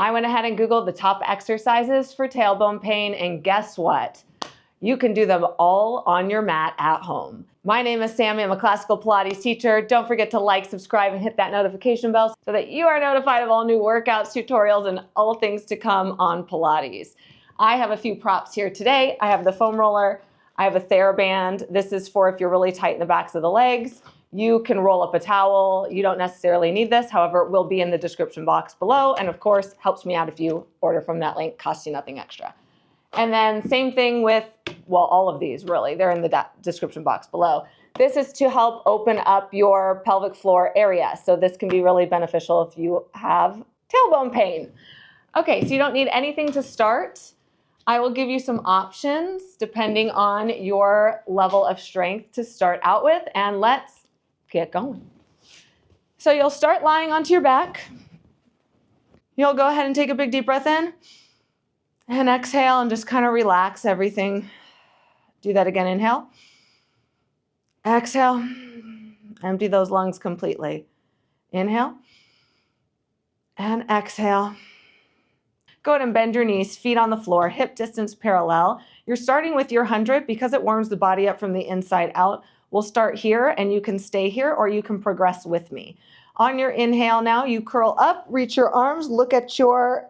I went ahead and Googled the top exercises for tailbone pain, and guess what? You can do them all on your mat at home. My name is Sammy. I'm a classical Pilates teacher. Don't forget to like, subscribe, and hit that notification bell so that you are notified of all new workouts, tutorials, and all things to come on Pilates. I have a few props here today. I have the foam roller. I have a Theraband. This is for if you're really tight in the backs of the legs. You can roll up a towel. You don't necessarily need this. However, it will be in the description box below. And of course, helps me out if you order from that link. Costs you nothing extra. And then same thing with, well, all of these really, they're in the description box below. This is to help open up your pelvic floor area. So this can be really beneficial if you have tailbone pain. Okay, so you don't need anything to start. I will give you some options depending on your level of strength to start out with, and let's get going. So you'll start lying onto your back. You'll go ahead and take a big deep breath in. And exhale and just kind of relax everything. Do that again. Inhale. Exhale. Empty those lungs completely. Inhale. And exhale. Go ahead and bend your knees, feet on the floor, hip distance parallel. You're starting with your 100 because it warms the body up from the inside out. We'll start here and you can stay here or you can progress with me. On your inhale now, you curl up, reach your arms, look at your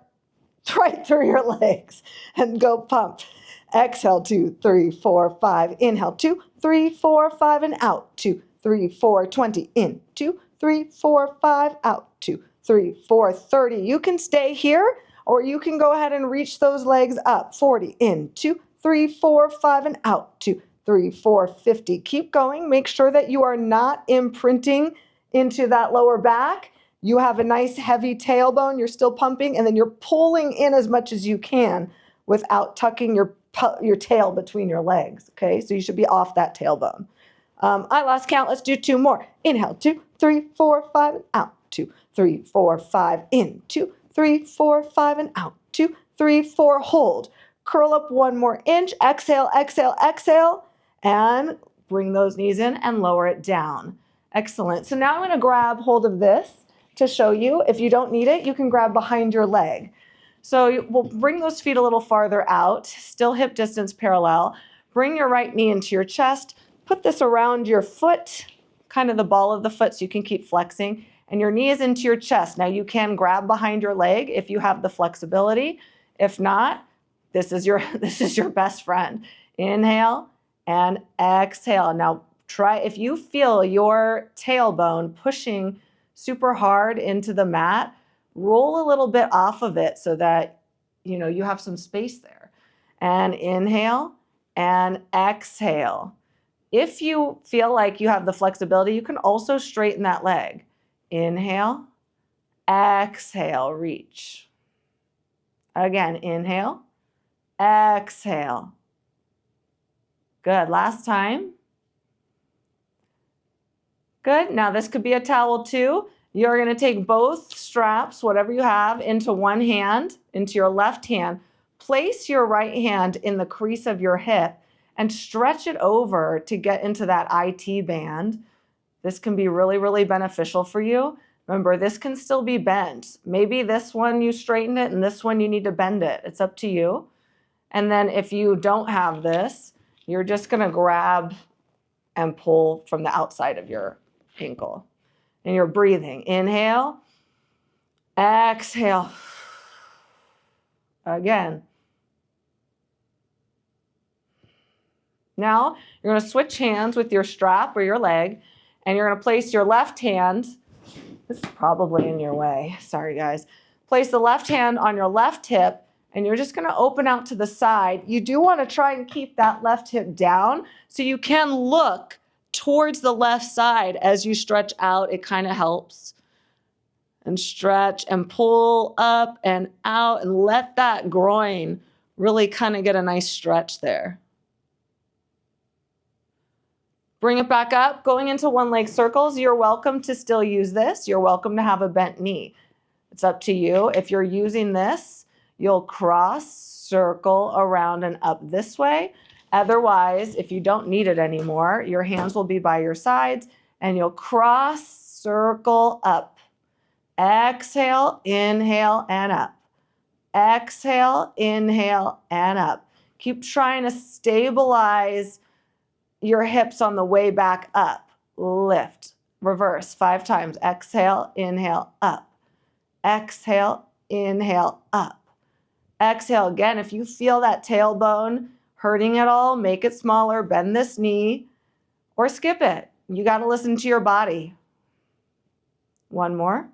right through your legs and go pump. Exhale, 2, 3, 4, 5. Inhale, 2, 3, 4, 5, and out. 2, 3, 4, 20. In. 2, 3, 4, 5. Out. 2, 3, 4, 30. You can stay here or you can go ahead and reach those legs up. 40. In. 2, 3, 4, 5, and out. 2, 3, 4, 50. Keep going. Make sure that you are not imprinting into that lower back. You have a nice heavy tailbone, you're still pumping, and then you're pulling in as much as you can without tucking your tail between your legs, okay? So you should be off that tailbone. I lost count, let's do 2 more. Inhale, 2, 3, 4, 5, and out. 2, 3, 4, 5, in. 2, 3, 4, 5, and out. 2, 3, 4, hold. Curl up 1 more inch, exhale, exhale, exhale, and bring those knees in and lower it down. Excellent. So now I'm gonna grab hold of this to show you. If you don't need it, you can grab behind your leg. So we'll bring those feet a little farther out, still hip distance parallel. Bring your right knee into your chest. Put this around your foot, kind of the ball of the foot so you can keep flexing. And your knee is into your chest. Now you can grab behind your leg if you have the flexibility. If not, this is your best friend. Inhale and exhale. Now try, if you feel your tailbone pushing super hard into the mat, roll a little bit off of it so that you have some space there. And inhale and exhale. If you feel like you have the flexibility, you can also straighten that leg. Inhale, exhale, reach. Again, inhale, exhale. Good, last time. Good, now this could be a towel too. You're gonna take both straps, whatever you have, into one hand, into your left hand. Place your right hand in the crease of your hip and stretch it over to get into that IT band. This can be really, really beneficial for you. Remember, this can still be bent. Maybe this one you straighten it and this one you need to bend it. It's up to you. And then if you don't have this, you're just gonna grab and pull from the outside of your ankle. And you're breathing. Inhale, exhale. Again. Now, you're going to switch hands with your strap or your leg, and you're going to place your left hand, this is probably in your way, sorry guys. Place the left hand on your left hip, and you're just going to open out to the side. You do want to try and keep that left hip down so you can look towards the left side as you stretch out. It kind of helps. And stretch and pull up and out and let that groin really kind of get a nice stretch there. Bring it back up, going into one leg circles. You're welcome to still use this. You're welcome to have a bent knee. It's up to you. If you're using this, you'll cross, circle around and up this way. Otherwise, if you don't need it anymore, your hands will be by your sides and you'll cross, circle up. Exhale, inhale, and up. exhale, inhale, and up. Keep trying to stabilize your hips on the way back up. Lift, reverse 5 times. Exhale, inhale, up. Exhale, inhale, up. Exhale again. If you feel that tailbone hurting at all, make it smaller, bend this knee, or skip it. You got to listen to your body. One more.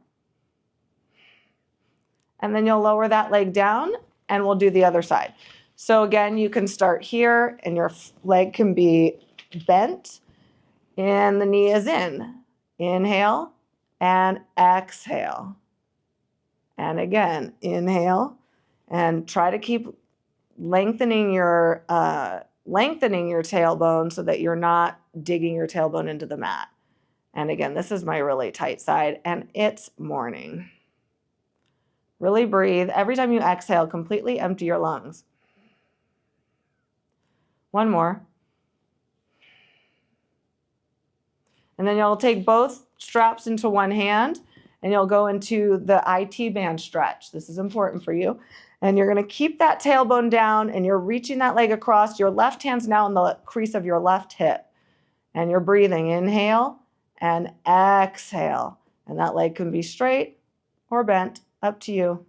And then you'll lower that leg down and we'll do the other side. So again, you can start here and your leg can be bent and the knee is in. Inhale and exhale. And again, inhale and try to keep lengthening your tailbone so that you're not digging your tailbone into the mat. And again, this is my really tight side and it's morning. Really breathe. Every time you exhale, completely empty your lungs. One more. And then you'll take both straps into one hand and you'll go into the IT band stretch. This is important for you. And you're going to keep that tailbone down and you're reaching that leg across. Your left hand's now in the crease of your left hip. And you're breathing. Inhale and exhale. And that leg can be straight or bent, up to you.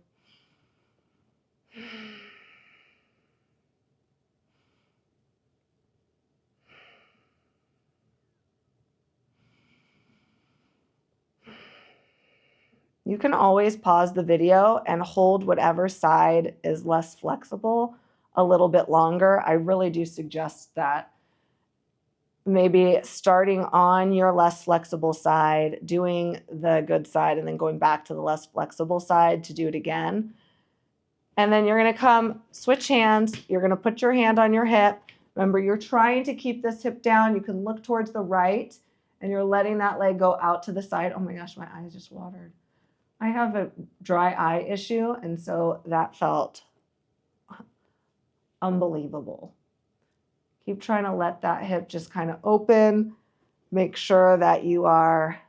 You can always pause the video and hold whatever side is less flexible a little bit longer. I really do suggest that. Maybe starting on your less flexible side, doing the good side, and then going back to the less flexible side to do it again. And then you're going to come, switch hands. You're going to put your hand on your hip. Remember, you're trying to keep this hip down. You can look towards the right, and you're letting that leg go out to the side. Oh my gosh, my eyes just watered. I have a dry eye issue, and so that felt unbelievable. Keep trying to let that hip just kind of open. Make sure that you are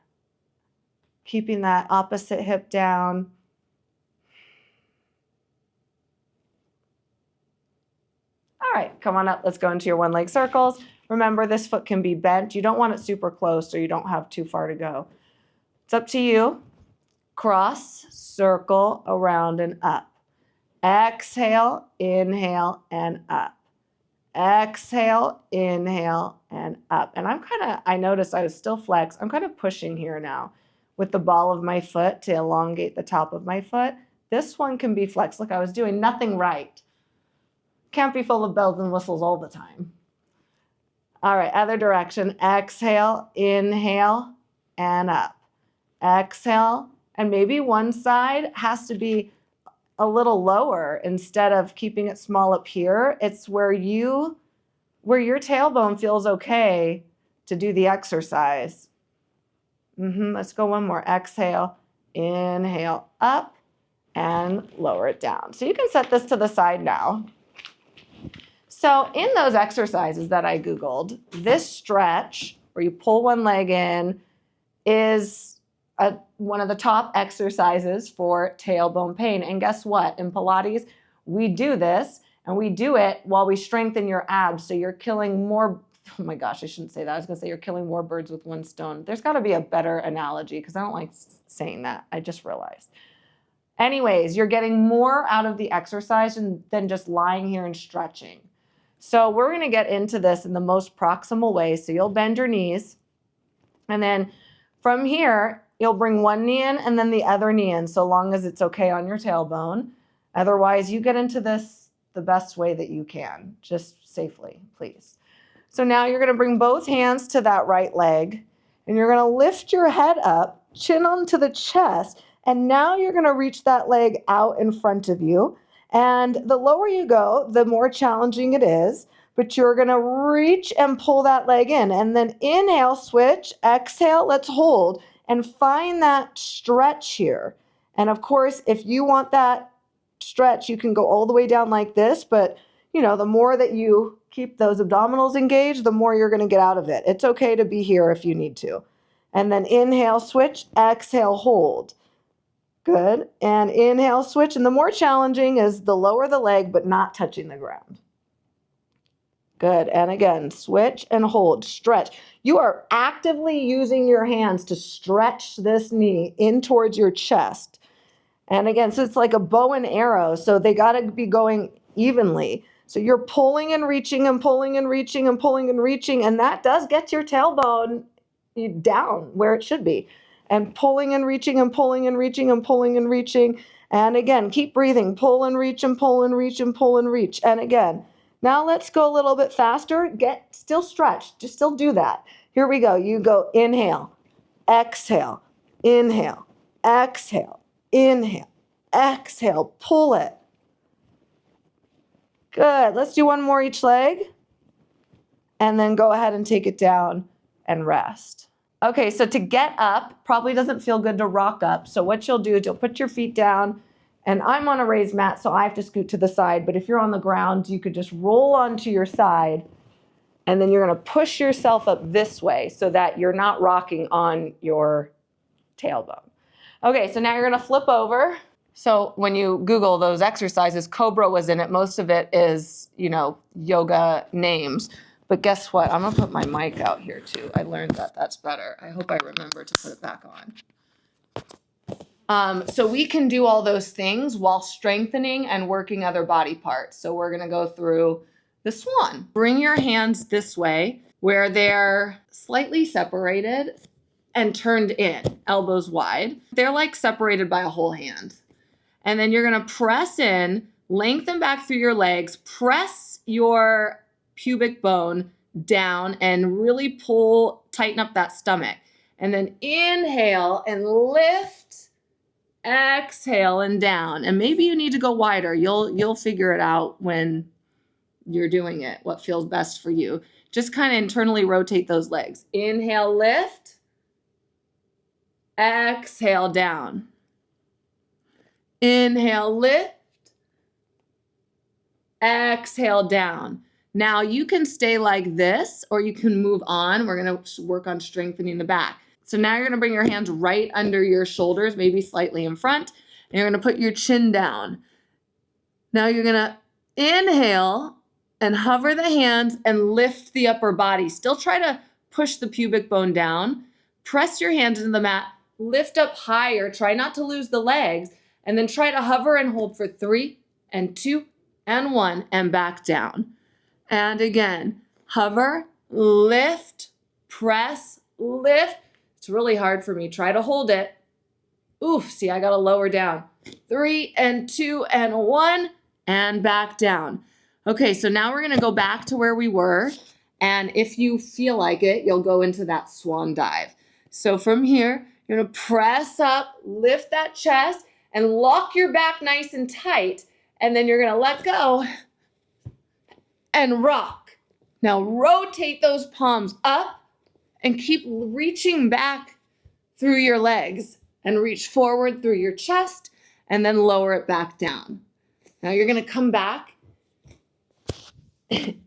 keeping that opposite hip down. All right, come on up. Let's go into your one leg circles. Remember, this foot can be bent. You don't want it super close so you don't have too far to go. It's up to you. Cross, circle, around and up. Exhale, inhale, and up. Exhale, inhale, and up. And I noticed I was still flexed. I'm kind of pushing here now with the ball of my foot to elongate the top of my foot. This one can be flexed. Look, I was doing nothing right. Can't be full of bells and whistles all the time. All right, other direction. Exhale, inhale, and up. Exhale, and maybe one side has to be a little lower instead of keeping it small up here. It's where your tailbone feels okay to do the exercise. Let's go one more. Exhale, inhale, up, and lower it down. So you can set this to the side now. So in those exercises that I Googled, this stretch where you pull one leg in is one of the top exercises for tailbone pain. And guess what? In Pilates, we do this and we do it while we strengthen your abs. So you're killing more, oh my gosh, I shouldn't say that. I was gonna say you're killing more birds with one stone. There's gotta be a better analogy because I don't like saying that. I just realized. Anyways, you're getting more out of the exercise than just lying here and stretching. So we're gonna get into this in the most proximal way. So you'll bend your knees and then from here, you'll bring one knee in and then the other knee in, so long as it's okay on your tailbone. Otherwise, you get into this the best way that you can, just safely, please. So now you're gonna bring both hands to that right leg, and you're gonna lift your head up, chin onto the chest, and now you're gonna reach that leg out in front of you. And the lower you go, the more challenging it is, but you're gonna reach and pull that leg in, and then inhale, switch, exhale, let's hold. And find that stretch here. And of course, if you want that stretch, you can go all the way down like this, but the more that you keep those abdominals engaged, the more you're gonna get out of it. It's okay to be here if you need to. And then inhale, switch, exhale, hold. Good. And inhale, switch. And the more challenging is the lower the leg, but not touching the ground. Good. And again, switch and hold, stretch. You are actively using your hands to stretch this knee in towards your chest. And again, so it's like a bow and arrow. So they got to be going evenly. So you're pulling and reaching and pulling and reaching and pulling and reaching. And that does get your tailbone down where it should be. And pulling and reaching and pulling and reaching and pulling and reaching. And again, keep breathing. Pull and reach and pull and reach and pull and reach. And again, now let's go a little bit faster. Still stretch. Just still do that. Here we go. You go inhale, exhale, inhale, exhale, inhale, exhale, pull it. Good. Let's do one more each leg. And then go ahead and take it down and rest. Okay, so to get up, probably doesn't feel good to rock up. So what you'll do is you'll put your feet down, and I'm on a raised mat, so I have to scoot to the side. But if you're on the ground, you could just roll onto your side, and then you're going to push yourself up this way so that you're not rocking on your tailbone. Okay, so now you're going to flip over. So when you Google those exercises, Cobra was in it. Most of it is, yoga names. But guess what? I'm going to put my mic out here too. I learned that that's better. I hope I remember to put it back on. So we can do all those things while strengthening and working other body parts. So we're going to go through the swan. Bring your hands this way where they're slightly separated and turned in, elbows wide. They're like separated by a whole hand. And then you're going to press in, lengthen back through your legs, press your pubic bone down and really tighten up that stomach. And then inhale and lift, exhale and down. And maybe you need to go wider. You'll figure it out when you're doing it, what feels best for you. Just kind of internally rotate those legs. Inhale, lift, exhale, down. Inhale, lift, exhale, down. Now you can stay like this or you can move on. We're going to work on strengthening the back. So now you're going to bring your hands right under your shoulders, maybe slightly in front, and you're going to put your chin down. Now you're going to inhale and hover the hands and lift the upper body. Still try to push the pubic bone down. Press your hands into the mat, lift up higher. Try not to lose the legs, and then try to hover and hold for 3 and 2 and 1 and back down. And again, hover, lift, press, lift. It's really hard for me. Try to hold it. Oof, see, I got to lower down. 3 and 2 and 1 and back down. Okay, so now we're going to go back to where we were. And if you feel like it, you'll go into that swan dive. So from here, you're going to press up, lift that chest, and lock your back nice and tight. And then you're going to let go and rock. Now rotate those palms up and keep reaching back through your legs and reach forward through your chest and then lower it back down. Now you're going to come back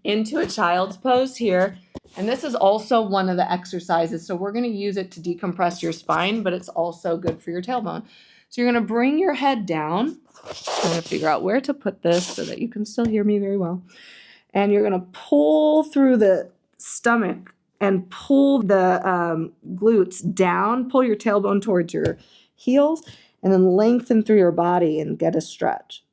into a child's pose here. And this is also one of the exercises. So we're going to use it to decompress your spine, but it's also good for your tailbone. So you're going to bring your head down. I'm trying to figure out where to put this so that you can still hear me very well. And you're going to pull through the stomach and pull the glutes down. Pull your tailbone towards your heels and then lengthen through your body and get a stretch.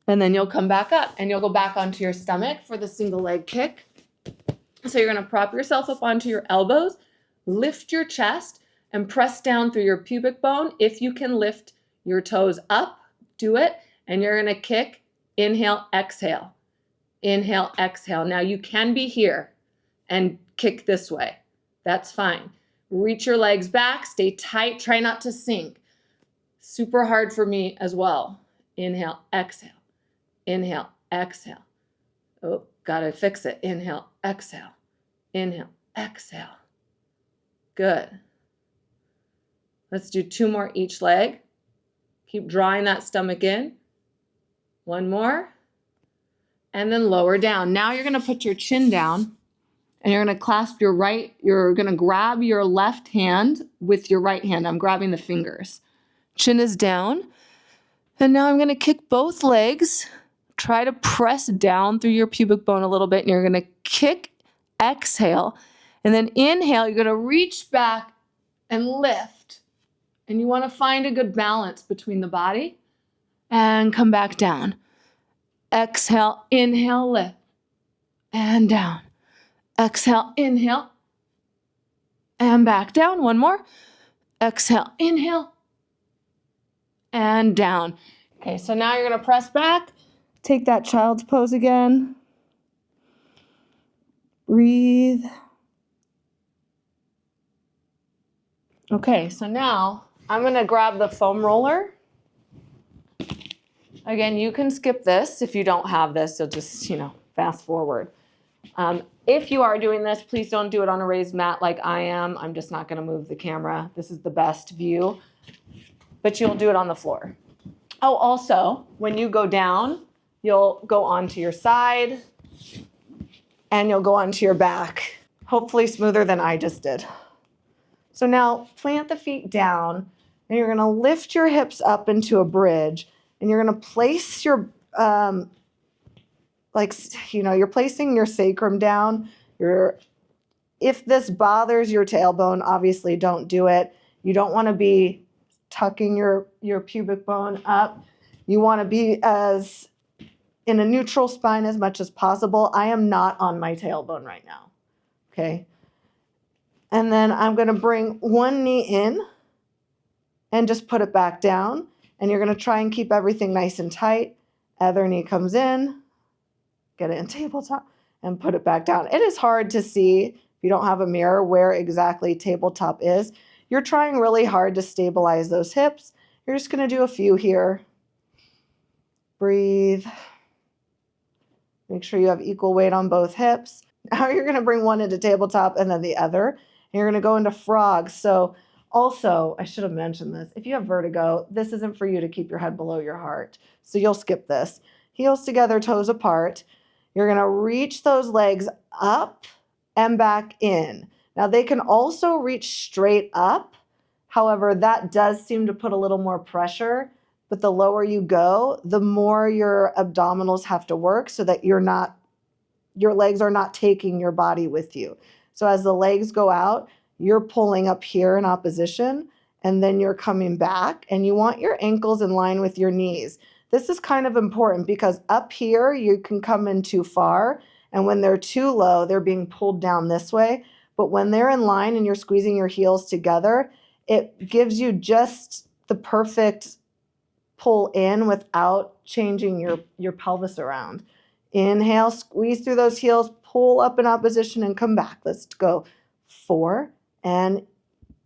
And then you'll come back up and you'll go back onto your stomach for the single leg kick. So you're going to prop yourself up onto your elbows, lift your chest, and press down through your pubic bone. If you can lift your toes up, do it. And you're going to kick, inhale, exhale. Inhale, exhale. Now you can be here and kick this way. That's fine. Reach your legs back, stay tight, try not to sink. Super hard for me as well. Inhale, exhale. Inhale, exhale. Oh, gotta fix it. Inhale, exhale. Inhale, exhale. Good. Let's do 2 more each leg. Keep drawing that stomach in. 1 more. And then lower down. Now you're going to put your chin down And you're going to clasp you're going to grab your left hand with your right hand. I'm grabbing the fingers. Chin is down. And now I'm going to kick both legs. Try to press down through your pubic bone a little bit, and you're going to kick, exhale, and then inhale. You're going to reach back and lift. And you want to find a good balance between the body and come back down. Exhale, inhale, lift, and down. Exhale, inhale, and back down. One more. Exhale, inhale, and down. Okay, so now you're going to press back. Take that child's pose again. Breathe. Okay, so now I'm going to grab the foam roller. Again, you can skip this. If you don't have this, you'll just, fast forward. If you are doing this, please don't do it on a raised mat like I am. I'm just not going to move the camera. This is the best view. But you'll do it on the floor. Oh, also, when you go down, you'll go onto your side and you'll go onto your back. Hopefully smoother than I just did. So now plant the feet down and you're going to lift your hips up into a bridge and you're going to place your, you're placing your sacrum down. If this bothers your tailbone, obviously don't do it. You don't want to be tucking your pubic bone up. You want to be in a neutral spine as much as possible. I am not on my tailbone right now. Okay. And then I'm going to bring one knee in and just put it back down. And you're going to try and keep everything nice and tight. Other knee comes in, get it in tabletop, and put it back down. It is hard to see, if you don't have a mirror, where exactly tabletop is. You're trying really hard to stabilize those hips. You're just going to do a few here. Breathe. Make sure you have equal weight on both hips. Now you're going to bring one into tabletop and then the other. And you're going to go into frog. So also, I should have mentioned this. If you have vertigo, this isn't for you to keep your head below your heart. So you'll skip this. Heels together, toes apart. You're going to reach those legs up and back in. Now they can also reach straight up. However, that does seem to put a little more pressure. But the lower you go, the more your abdominals have to work so that your legs are not taking your body with you. So as the legs go out, you're pulling up here in opposition, and then you're coming back, and you want your ankles in line with your knees. This is kind of important because up here, you can come in too far, and when they're too low, they're being pulled down this way. But when they're in line and you're squeezing your heels together, it gives you just the perfect pull in without changing your pelvis around. Inhale, squeeze through those heels, pull up in opposition and come back. Let's go 4 and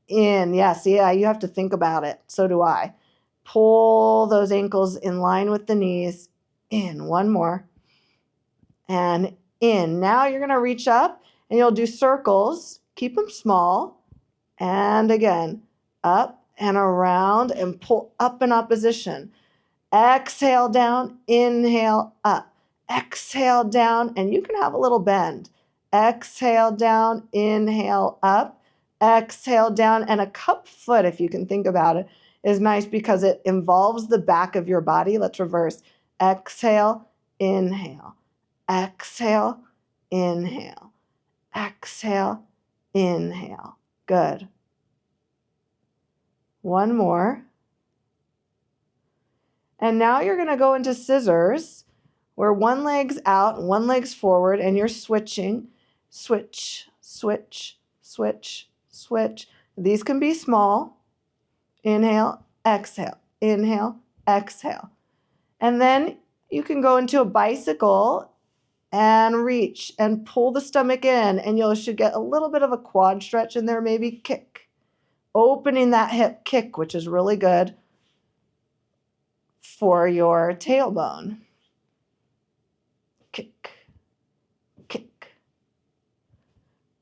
in. Yes, yeah, you have to think about it. So do I. Pull those ankles in line with the knees. In. One more. And in. Now you're going to reach up and you'll do circles. Keep them small. And again, up and around and pull up in opposition. Exhale down, inhale up. Exhale down, and you can have a little bend. Exhale down, inhale up. Exhale down, and a cup foot, if you can think about it, is nice because it involves the back of your body. Let's reverse. Exhale, inhale. Exhale, inhale. Exhale, inhale. Good. One more. And now you're going to go into scissors where one leg's out and one leg's forward, and you're switching. Switch, switch, switch, switch. These can be small. Inhale, exhale, inhale, exhale. And then you can go into a bicycle and reach and pull the stomach in, and you should get a little bit of a quad stretch in there, maybe kick. Opening that hip kick, which is really good for your tailbone. Kick, kick.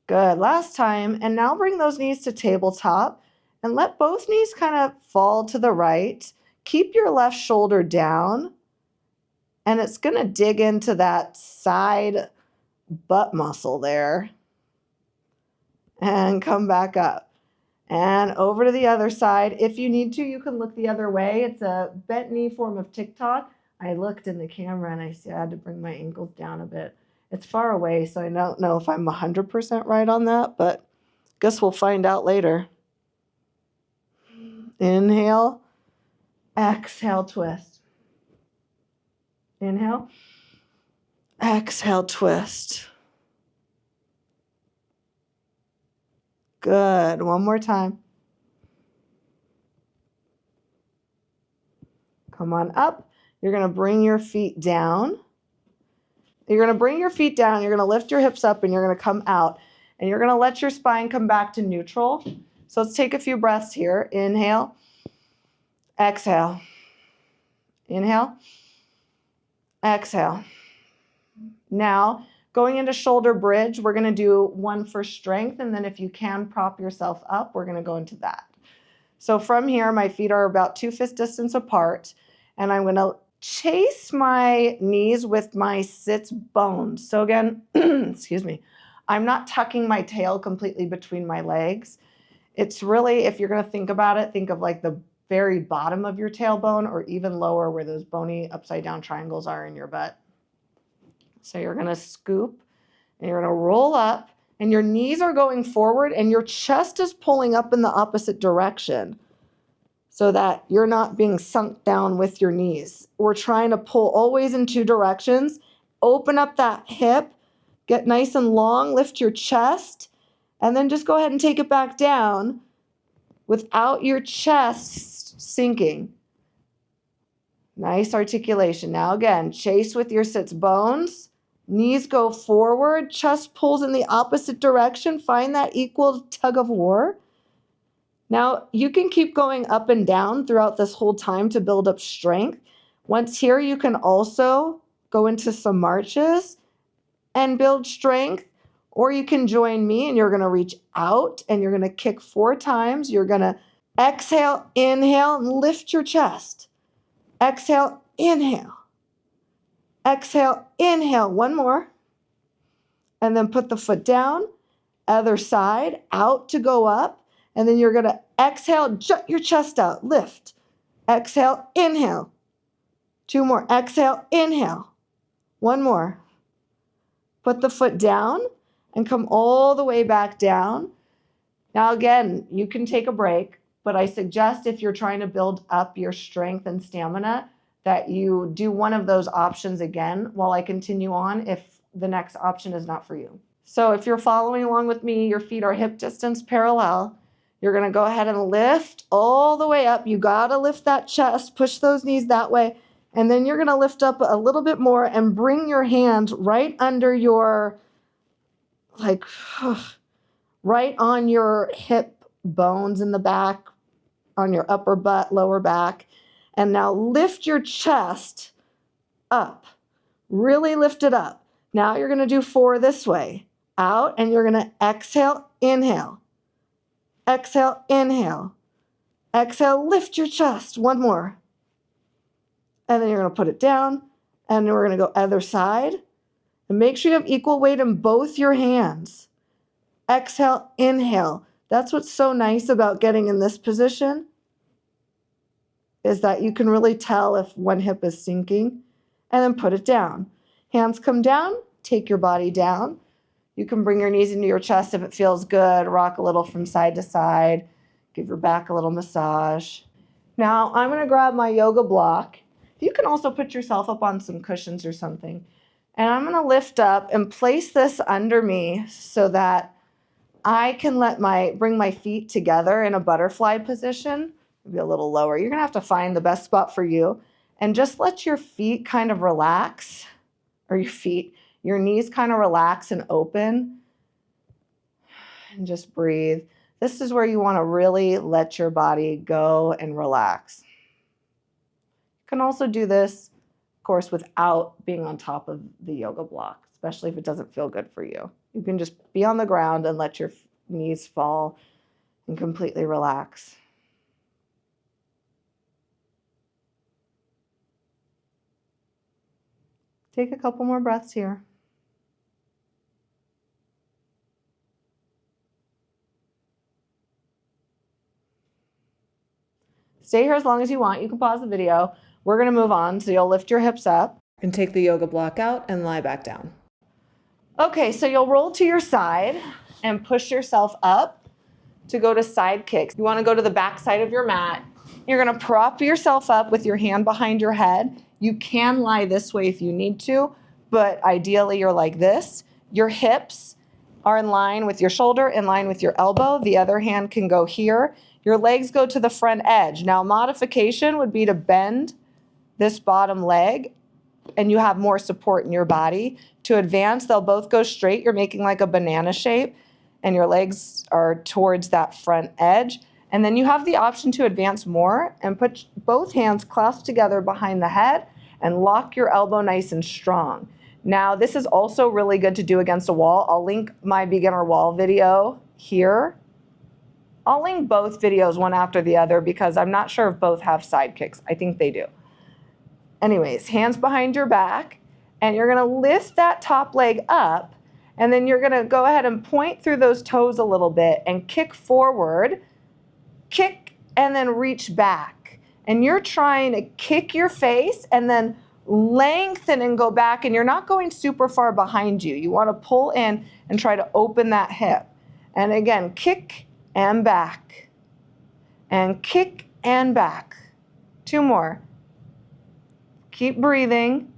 Good. Last time. And now bring those knees to tabletop and let both knees kind of fall to the right. Keep your left shoulder down, and it's going to dig into that side butt muscle there. and come back up. And over to the other side. If you need to, you can look the other way. It's a bent knee form of TikTok. I looked in the camera and I had to bring my ankles down a bit. It's far away, so I don't know if I'm 100% right on that, but guess we'll find out later. Inhale, exhale, twist. Inhale, exhale, twist. Good. One more time. Come on up. You're going to bring your feet down. You're going to bring your feet down. You're going to lift your hips up and you're going to come out. And you're going to let your spine come back to neutral. So let's take a few breaths here. Inhale. Exhale. Inhale. Exhale. Now, going into shoulder bridge, we're going to do one for strength. And then if you can prop yourself up, we're going to go into that. So from here, my feet are about 2 fist distance apart. And I'm going to chase my knees with my sits bones. So again, excuse me, I'm not tucking my tail completely between my legs. It's really, if you're going to think about it, think of like the very bottom of your tailbone or even lower where those bony upside down triangles are in your butt. So you're going to scoop and you're going to roll up and your knees are going forward and your chest is pulling up in the opposite direction so that you're not being sunk down with your knees. We're trying to pull always in 2 directions. Open up that hip, get nice and long, lift your chest, and then just go ahead and take it back down without your chest sinking. Nice articulation. Now again, chase with your sits bones. Knees go forward, chest pulls in the opposite direction. Find that equal tug of war. Now, you can keep going up and down throughout this whole time to build up strength. Once here, you can also go into some marches and build strength, or you can join me and you're going to reach out and you're going to kick 4 times. You're going to exhale, inhale, and lift your chest. Exhale, inhale. Exhale, inhale. One more. And then put the foot down. Other side, out to go up. And then you're going to exhale, jut your chest out, lift. Exhale, inhale. 2 more. Exhale, inhale. 1 more. Put the foot down and come all the way back down. Now again, you can take a break, but I suggest if you're trying to build up your strength and stamina that you do one of those options again while I continue on if the next option is not for you. So if you're following along with me, your feet are hip distance parallel. You're going to go ahead and lift all the way up. You got to lift that chest, push those knees that way. And then you're going to lift up a little bit more and bring your hands right under your, right on your hip bones in the back, on your upper butt, lower back. And now lift your chest up. Really lift it up. Now you're going to do 4 this way. Out, and you're going to exhale, inhale. Exhale, inhale. Exhale, lift your chest. 1 more. And then you're going to put it down. And then we're going to go other side. And make sure you have equal weight in both your hands. Exhale, inhale. That's what's so nice about getting in this position, is that you can really tell if one hip is sinking. And then put it down. Hands come down. Take your body down. You can bring your knees into your chest if it feels good. Rock a little from side to side. Give your back a little massage. Now I'm going to grab my yoga block. You can also put yourself up on some cushions or something. And I'm going to lift up and place this under me so that I can bring my feet together in a butterfly position. Maybe a little lower. You're going to have to find the best spot for you. And just let your feet kind of relax, or your knees kind of relax and open. And just breathe. This is where you want to really let your body go and relax. You can also do this, of course, without being on top of the yoga block, especially if it doesn't feel good for you. You can just be on the ground and let your knees fall and completely relax. Take a couple more breaths here. Stay here as long as you want. You can pause the video. We're going to move on. So you'll lift your hips up and take the yoga block out and lie back down. Okay, so you'll roll to your side and push yourself up to go to side kicks. You want to go to the back side of your mat. You're going to prop yourself up with your hand behind your head. You can lie this way if you need to, but ideally you're like this. Your hips are in line with your shoulder, in line with your elbow. The other hand can go here. Your legs go to the front edge. Now, modification would be to bend this bottom leg and you have more support in your body. To advance, they'll both go straight. You're making like a banana shape and your legs are towards that front edge. And then you have the option to advance more and put both hands clasped together behind the head and lock your elbow nice and strong. Now, this is also really good to do against a wall. I'll link my beginner wall video here. I'll link both videos one after the other because I'm not sure if both have side kicks. I think they do. Anyways, hands behind your back, and you're gonna lift that top leg up, and then you're gonna go ahead and point through those toes a little bit and kick forward, kick, and then reach back. And you're trying to kick your face and then lengthen and go back, and you're not going super far behind you. You wanna pull in and try to open that hip. And again, kick and back, and kick and back. 2 more. Keep breathing.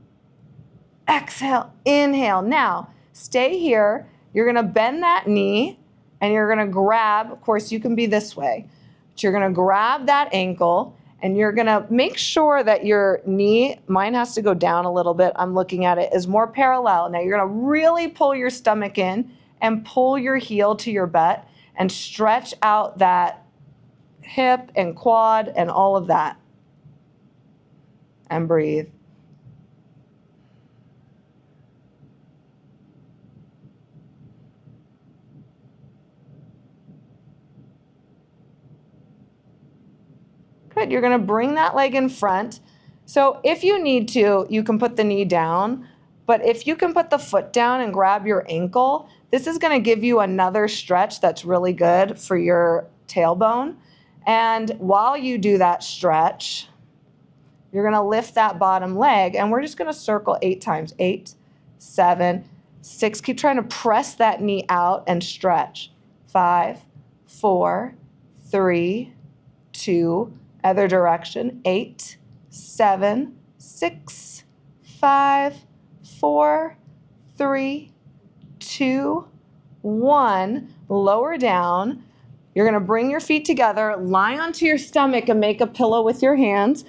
Exhale, inhale. Now, stay here. You're gonna bend that knee and you're gonna grab, of course you can be this way, but you're gonna grab that ankle and you're gonna make sure that your knee, mine has to go down a little bit, I'm looking at it, is more parallel. Now you're gonna really pull your stomach in and pull your heel to your butt and stretch out that hip and quad and all of that. And breathe. Good, you're gonna bring that leg in front. So if you need to, you can put the knee down, but if you can put the foot down and grab your ankle, this is gonna give you another stretch that's really good for your tailbone. And while you do that stretch, you're gonna lift that bottom leg and we're just gonna circle 8 times. 8, 7, 6. Keep trying to press that knee out and stretch. 5, 4, 3, 2, other direction. 8, 7, 6, 5, 4, 3, 2, 1. Lower down. You're gonna bring your feet together, lie onto your stomach and make a pillow with your hands.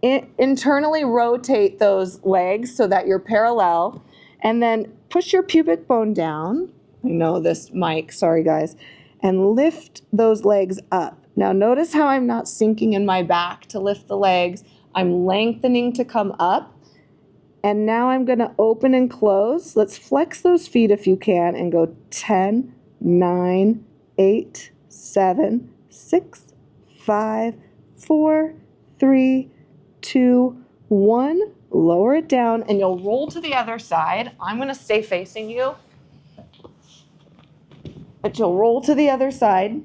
Internally rotate those legs so that you're parallel, and then push your pubic bone down. I know this mic, sorry guys. And lift those legs up. Now notice how I'm not sinking in my back to lift the legs. I'm lengthening to come up. And now I'm gonna open and close. Let's flex those feet if you can and go 10, 9, 8, 7, 6, 5, 4, 3, 2, 1, lower it down and you'll roll to the other side. I'm gonna stay facing you, but you'll roll to the other side.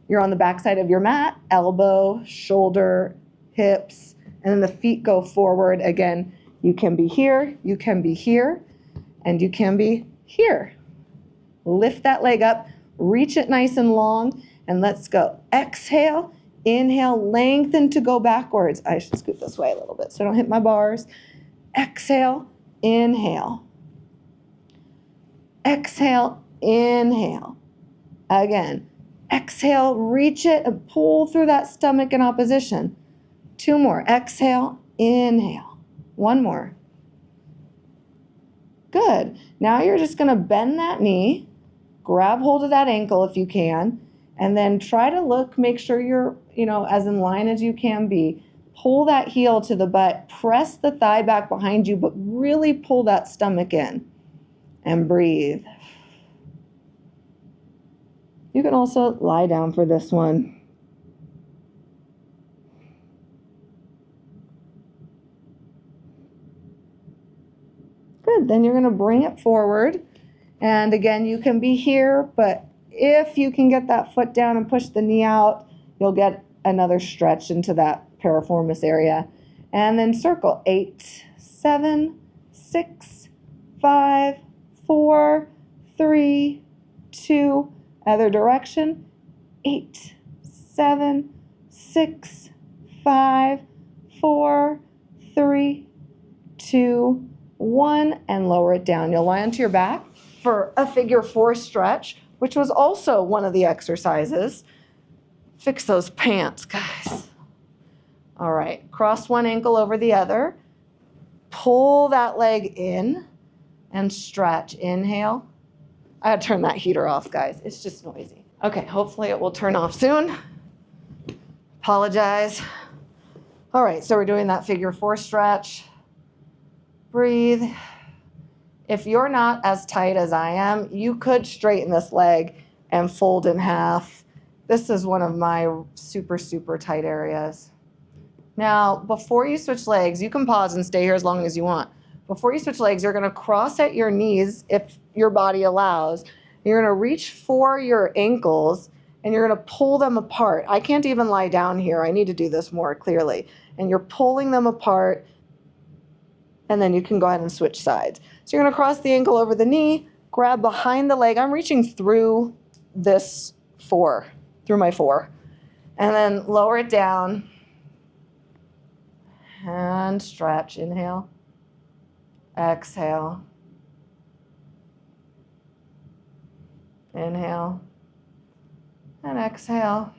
You're on the back side of your mat, elbow, shoulder, hips, and then the feet go forward. Again, you can be here, you can be here, and you can be here. Lift that leg up, reach it nice and long, and let's go. Exhale. Inhale, lengthen to go backwards. I should scoot this way a little bit so I don't hit my bars. Exhale, inhale. Exhale, inhale. Again, exhale, reach it and pull through that stomach in opposition. 2 more. Exhale, inhale. 1 more. Good. Now you're just gonna bend that knee, grab hold of that ankle if you can, and then try to look, make sure you're, as in line as you can be. Pull that heel to the butt, press the thigh back behind you, but really pull that stomach in and breathe. You can also lie down for this one. Good, then you're gonna bring it forward. And again, you can be here, but if you can get that foot down and push the knee out, you'll get another stretch into that piriformis area. And then circle 8, 7, 6, 5, 4, 3, 2, other direction. 8, 7, 6, 5, 4, 3, 2, 1, and lower it down. You'll lie onto your back for a figure 4 stretch, which was also one of the exercises. Fix those pants, guys. All right, cross one ankle over the other. Pull that leg in and stretch. Inhale. I gotta turn that heater off, guys. It's just noisy. Okay, hopefully it will turn off soon. Apologize. All right, so we're doing that figure 4 stretch. Breathe. If you're not as tight as I am, you could straighten this leg and fold in half. This is one of my super, super tight areas. Now, before you switch legs, you can pause and stay here as long as you want. Before you switch legs, you're going to cross at your knees if your body allows. You're going to reach for your ankles and you're going to pull them apart. I can't even lie down here. I need to do this more clearly. And you're pulling them apart, and then you can go ahead and switch sides. So you're going to cross the ankle over the knee, grab behind the leg. I'm reaching through this 4, through my 4, and then lower it down and stretch. Inhale, exhale, inhale, and exhale.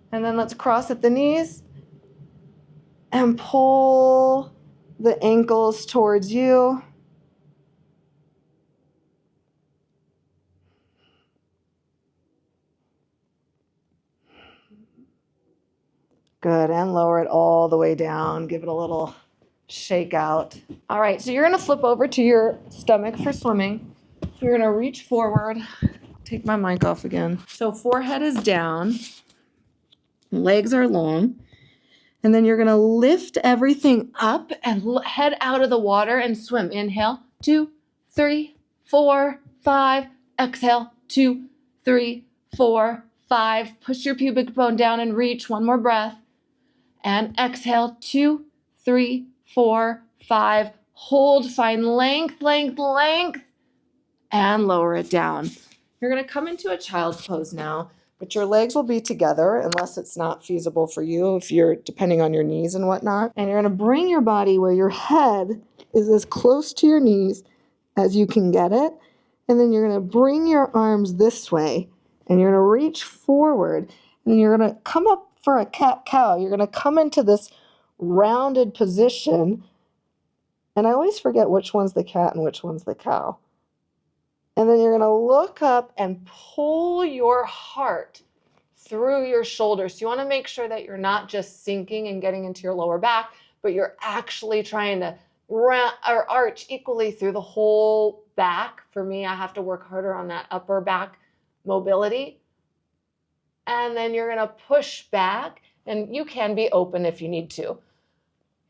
And then let's cross at the knees and pull the ankles towards you. Good, and lower it all the way down. Give it a little shake out. All right, so you're gonna flip over to your stomach for swimming. So you're gonna reach forward. Take my mic off again. So forehead is down, legs are long, and then you're gonna lift everything up and head out of the water and swim. Inhale, 2, 3, 4, 5. Exhale, 2, 3, 4, 5. Push your pubic bone down and reach. One more breath. And exhale, 2, 3, 4, 5. Hold, find length, length, length, and lower it down. You're going to come into a child's pose now, but your legs will be together unless it's not feasible for you, if you're depending on your knees and whatnot. And you're going to bring your body where your head is as close to your knees as you can get it. And then you're going to bring your arms this way, and you're going to reach forward, and you're going to come up for a cat-cow. You're going to come into this rounded position. And I always forget which one's the cat and which one's the cow. And then you're going to look up and pull your heart through your shoulders. So you want to make sure that you're not just sinking and getting into your lower back, but you're actually trying to arch equally through the whole back. For me, I have to work harder on that upper back mobility. And then you're going to push back, and you can be open if you need to.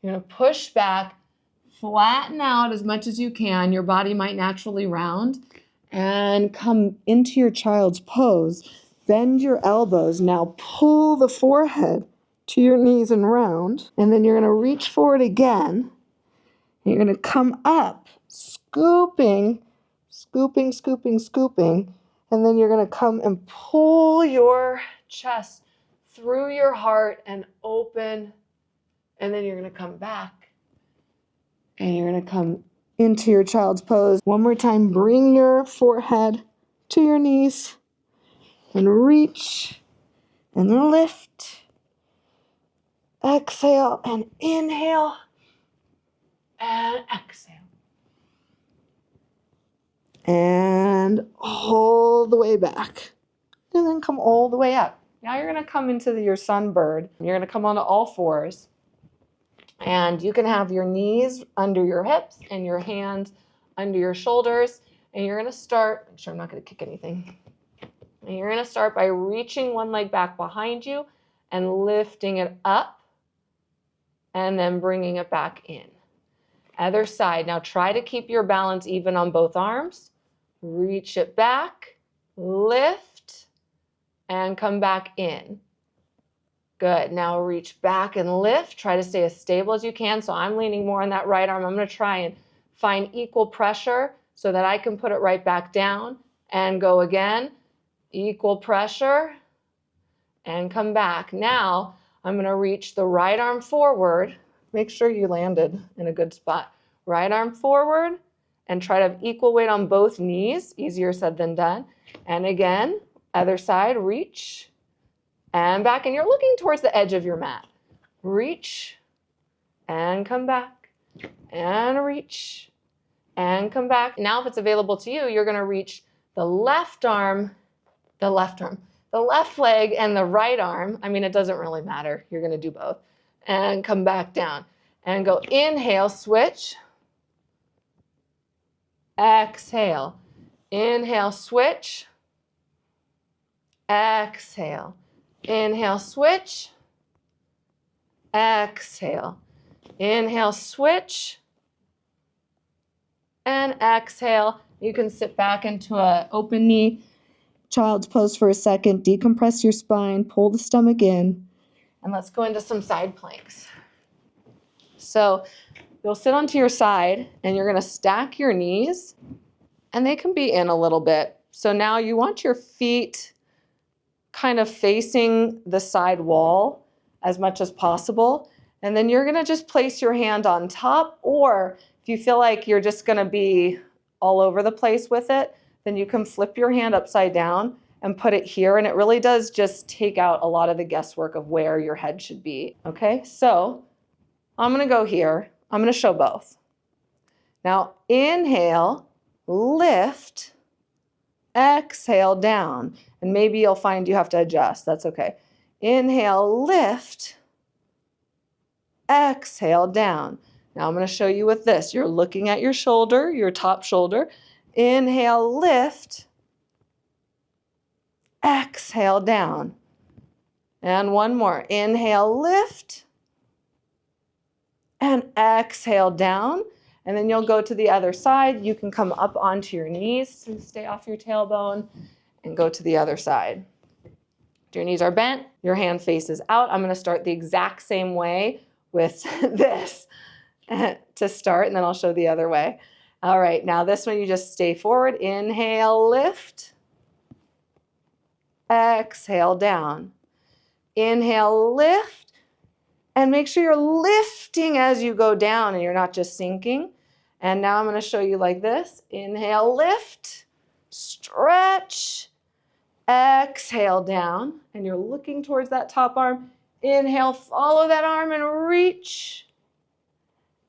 You're going to push back, flatten out as much as you can. Your body might naturally round, and come into your child's pose. Bend your elbows. Now pull the forehead to your knees and round. And then you're going to reach forward again. And you're going to come up, scooping, scooping, scooping, scooping. And then you're going to come and pull your chest through your heart and open. And then you're going to come back. And you're going to come into your child's pose. One more time, bring your forehead to your knees and reach and lift. Exhale and inhale and exhale. And all the way back. And then come all the way up. Now you're going to come into your sunbird. You're going to come onto all fours. And you can have your knees under your hips and your hands under your shoulders. And you're going to start, make sure I'm not going to kick anything. And you're going to start by reaching one leg back behind you and lifting it up and then bringing it back in. Other side. Now try to keep your balance even on both arms. Reach it back, lift, and come back in. Good. Now reach back and lift. Try to stay as stable as you can. So I'm leaning more on that right arm. I'm going to try and find equal pressure so that I can put it right back down and go again. Equal pressure and come back. Now I'm going to reach the right arm forward. Make sure you landed in a good spot. Right arm forward and try to have equal weight on both knees. Easier said than done. And again, other side, reach and back. And you're looking towards the edge of your mat. Reach and come back and reach and come back. Now if it's available to you, you're going to reach the left arm, the left leg and the right arm. I mean, it doesn't really matter. You're going to do both. And come back down. And go inhale, switch. Exhale. Inhale, switch. Exhale. Inhale, switch. Exhale. Inhale, switch. And exhale. You can sit back into an open knee child's pose for a second. Decompress your spine. Pull the stomach in. And let's go into some side planks. So you'll sit onto your side and you're going to stack your knees and they can be in a little bit. So now you want your feet kind of facing the side wall as much as possible. And then you're going to just place your hand on top, or if you feel like you're just going to be all over the place with it, then you can flip your hand upside down and put it here. And it really does just take out a lot of the guesswork of where your head should be. Okay, so I'm going to go here. I'm going to show both. Now, inhale, lift, exhale, down. And maybe you'll find you have to adjust. That's okay. Inhale, lift, exhale, down. Now I'm going to show you with this. You're looking at your shoulder, your top shoulder. Inhale, lift, exhale, down. And one more. Inhale, lift, and exhale, down. And then you'll go to the other side. You can come up onto your knees to stay off your tailbone and go to the other side. If your knees are bent, your hand faces out. I'm going to start the exact same way with this to start, and then I'll show the other way. All right, now this one you just stay forward. Inhale, lift. Exhale, down. Inhale, lift. And make sure you're lifting as you go down and you're not just sinking. And now I'm going to show you like this. Inhale, lift, stretch, exhale, down. And you're looking towards that top arm. Inhale, follow that arm and reach.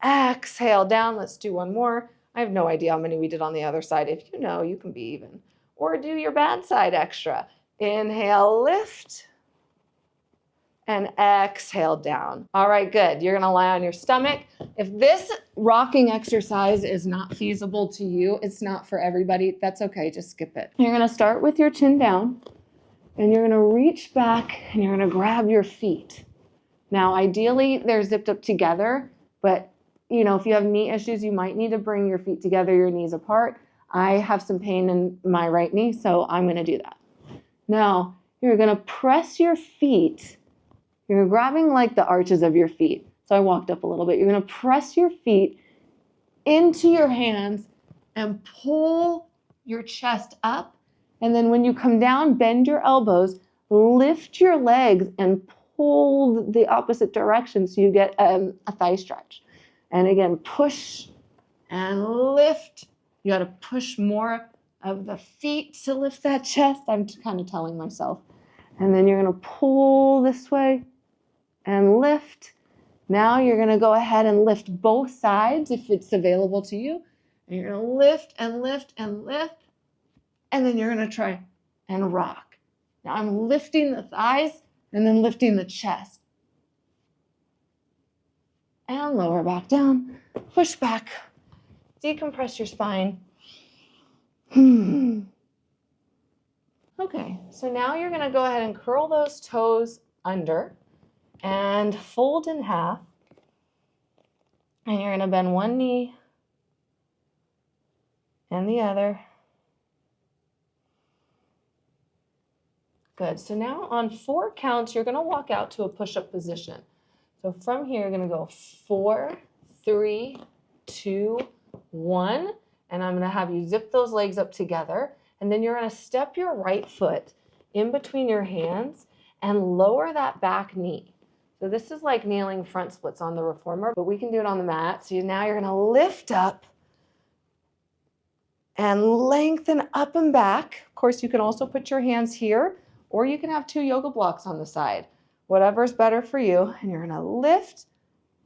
Exhale, down. Let's do one more. I have no idea how many we did on the other side. If you know, you can be even. Or do your bad side extra. Inhale, lift. And exhale, down. All right, good. You're gonna lie on your stomach. If this rocking exercise is not feasible to you, it's not for everybody, that's okay, just skip it. You're gonna start with your chin down, and you're gonna reach back, and you're gonna grab your feet. Now, ideally, they're zipped up together, but you know, if you have knee issues, you might need to bring your feet together, your knees apart. I have some pain in my right knee, so I'm gonna do that. Now, you're gonna press your feet. You're grabbing like the arches of your feet. So I walked up a little bit. You're going to press your feet into your hands and pull your chest up. And then when you come down, bend your elbows, lift your legs and pull the opposite direction so you get a thigh stretch. And again, push and lift. You got to push more of the feet to lift that chest. I'm kind of telling myself. And then you're going to pull this way and lift. Now you're going to go ahead and lift both sides if it's available to you. And you're going to lift and lift and lift. And then you're going to try and rock. Now I'm lifting the thighs and then lifting the chest. And lower back down. Push back. Decompress your spine. Okay, so now you're going to go ahead and curl those toes under and fold in half And you're going to bend one knee and the other. Good. So now on 4 counts, you're going to walk out to a push-up position. So from here, you're going to go 4, 3, 2, 1. And I'm going to have you zip those legs up together. And then you're going to step your right foot in between your hands and lower that back knee. So this is like kneeling front splits on the reformer, but we can do it on the mat. So now you're going to lift up and lengthen up and back. Of course, you can also put your hands here, or you can have 2 yoga blocks on the side. Whatever's better for you. And you're going to lift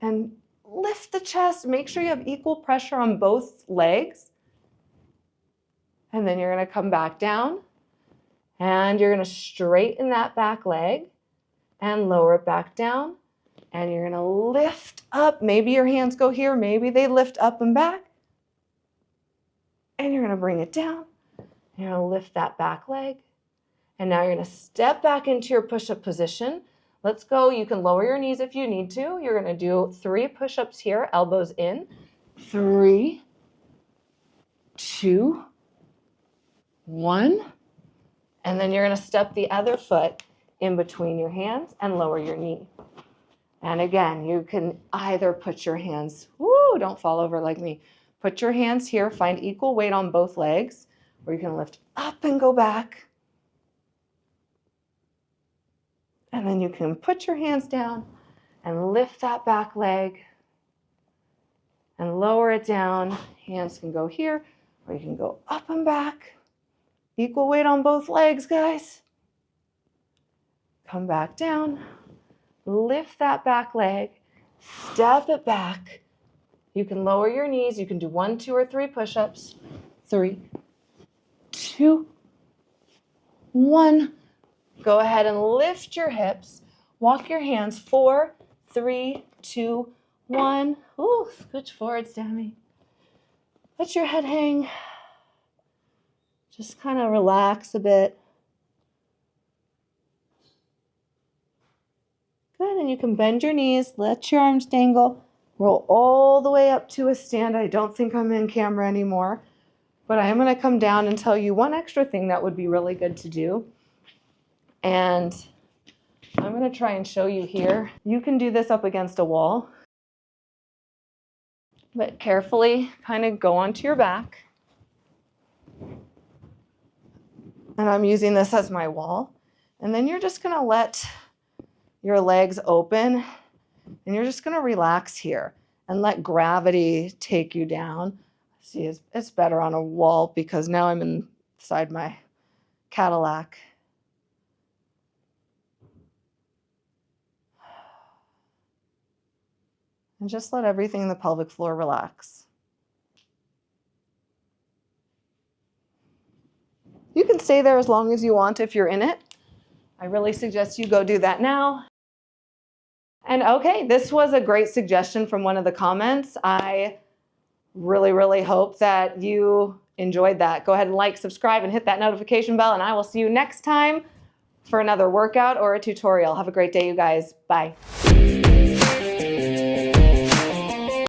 and lift the chest. Make sure you have equal pressure on both legs. And then you're going to come back down. And you're going to straighten that back leg and lower it back down. And you're going to lift up. Maybe your hands go here. Maybe they lift up and back. And you're going to bring it down. You're going to lift that back leg. And now you're going to step back into your push-up position. Let's go. You can lower your knees if you need to. You're going to do 3 push-ups here, elbows in. 3, 2, 1. And then you're going to step the other foot in between your hands and lower your knee. And again, you can either put your hands, don't fall over like me. Put your hands here, find equal weight on both legs, or you can lift up and go back. And then you can put your hands down and lift that back leg and lower it down. Hands can go here, or you can go up and back. Equal weight on both legs, guys. Come back down, lift that back leg, step it back. You can lower your knees. You can do 1, 2, or 3 push-ups. 3, 2, 1. Go ahead and lift your hips. Walk your hands. 4, 3, 2, 1. Ooh, scooch forward, Sammy. Let your head hang. Just kind of relax a bit. Good, and you can bend your knees. Let your arms dangle. Roll all the way up to a stand. I don't think I'm in camera anymore, but I am going to come down and tell you one extra thing that would be really good to do. And I'm going to try and show you here. You can do this up against a wall, but carefully kind of go onto your back. And I'm using this as my wall. And then you're just going to let your legs open, and you're just going to relax here and let gravity take you down. See, it's better on a wall because now I'm inside my Cadillac. And just let everything in the pelvic floor relax. You can stay there as long as you want if you're in it. I really suggest you go do that now. And okay, this was a great suggestion from one of the comments. I really hope that you enjoyed that. Go ahead and like, subscribe, and hit that notification bell, and I will see you next time for another workout or a tutorial. Have a great day, you guys. Bye.